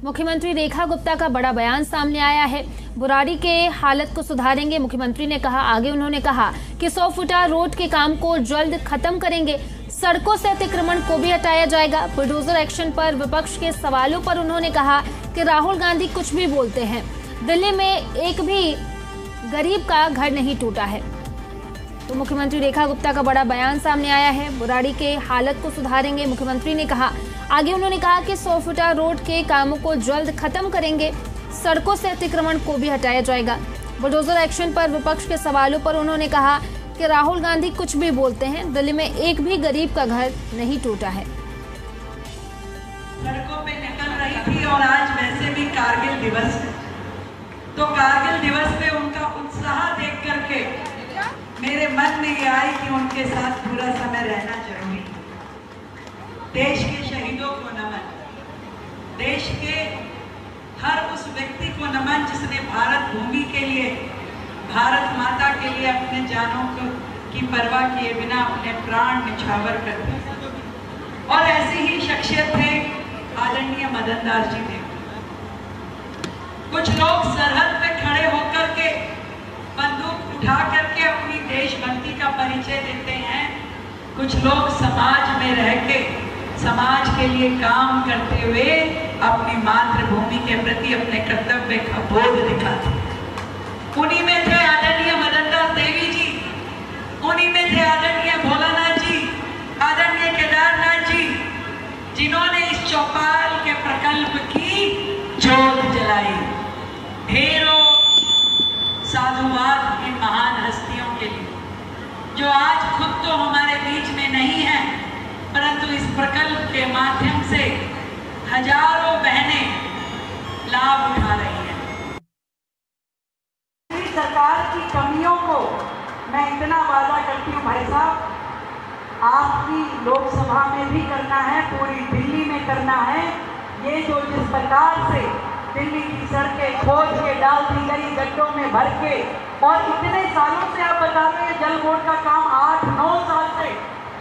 मुख्यमंत्री रेखा गुप्ता का बड़ा बयान सामने आया है। बुराड़ी के हालत को सुधारेंगे, मुख्यमंत्री ने कहा। आगे उन्होंने कहा कि 100 फुटा रोड के काम को जल्द खत्म करेंगे, सड़कों से अतिक्रमण को भी हटाया जाएगा। बुलडोजर एक्शन पर विपक्ष के सवालों पर उन्होंने कहा कि राहुल गांधी कुछ भी बोलते हैं, दिल्ली में एक भी गरीब का घर नहीं टूटा है। तो मुख्यमंत्री रेखा गुप्ता का बड़ा बयान सामने आया है। बुराड़ी के हालत को सुधारेंगे, मुख्यमंत्री ने कहा। आगे उन्होंने कहा कि 100 फुटा रोड के कामों को जल्द खत्म करेंगे, सड़कों से अतिक्रमण को भी हटाया जाएगा। बुलडोजर एक्शन पर विपक्ष के सवालों पर उन्होंने कहा कि राहुल गांधी कुछ भी बोलते हैं, दिल्ली में एक भी गरीब का घर नहीं टूटा है। सड़कों पे निकल रही थी और आज वैसे भी कारगिल दिवस है, तो कारगिल दिवस पे उनका उत्साह देख करके मेरे मन में ये आई कि उनके साथ पूरा समय रहना जरूरी है। देश के शहीदों को नमन, देश के हर उस व्यक्ति को नमन जिसने भारत भूमि के लिए, भारत माता के लिए अपने जानों की परवाह किए बिना अपने प्राण निछावर कर दिए। और ऐसी ही शख्सियत थे आदरणीय मदन दास जी थे। कुछ लोग सरहद पे खड़े होकर के बंदूक उठा करके अपनी देशभक्ति का परिचय देते हैं, कुछ लोग समाज में रह के समाज के लिए काम करते हुए अपनी मातृभूमि के प्रति अपने कर्तव्य का बोध दिखाते। उन्हीं में थे आदरणीय मदन दास देवी जी, उन्हीं में थे आदरणीय भोलानाथ जी, आदरणीय केदारनाथ जी, जिन्होंने इस चौपाल के प्रकल्प की ज्योत जलाई। ढेरों साधुवाद इन महान हस्तियों के लिए, जो आज खुद तो हमारे बीच में नहीं है, परंतु इस प्रकल्प के माध्यम से हजारों बहनें लाभ उठा रही हैं। सरकार की कमियों को मैं इतना वादा करती हूँ भाई साहब, आपकी लोकसभा में भी करना है, पूरी दिल्ली में करना है। ये जो जिस प्रकार से दिल्ली की सड़कें खोद के डाल दी गई, गड्ढों में भर के, और इतने सालों से आप बताते हैं जल बोर्ड का काम 8-9 साल से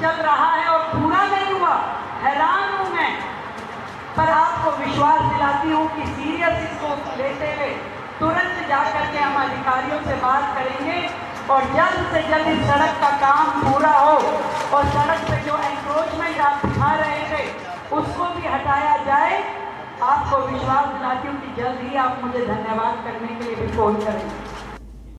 चल रहा है और पूरा नहीं हुआ। हैरान हूँ मैं, पर आपको विश्वास दिलाती हूँ कि सीरियस इसको लेते हुए तुरंत जाकर के हम अधिकारियों से बात करेंगे और जल्द से जल्द इस सड़क का काम पूरा हो और सड़क पे जो एंक्रोचमेंट आप दिखा रहे थे उसको भी हटाया जाए। आपको विश्वास दिलाती हूँ कि जल्द ही आप मुझे धन्यवाद करने के लिए भी फोन करेंगे।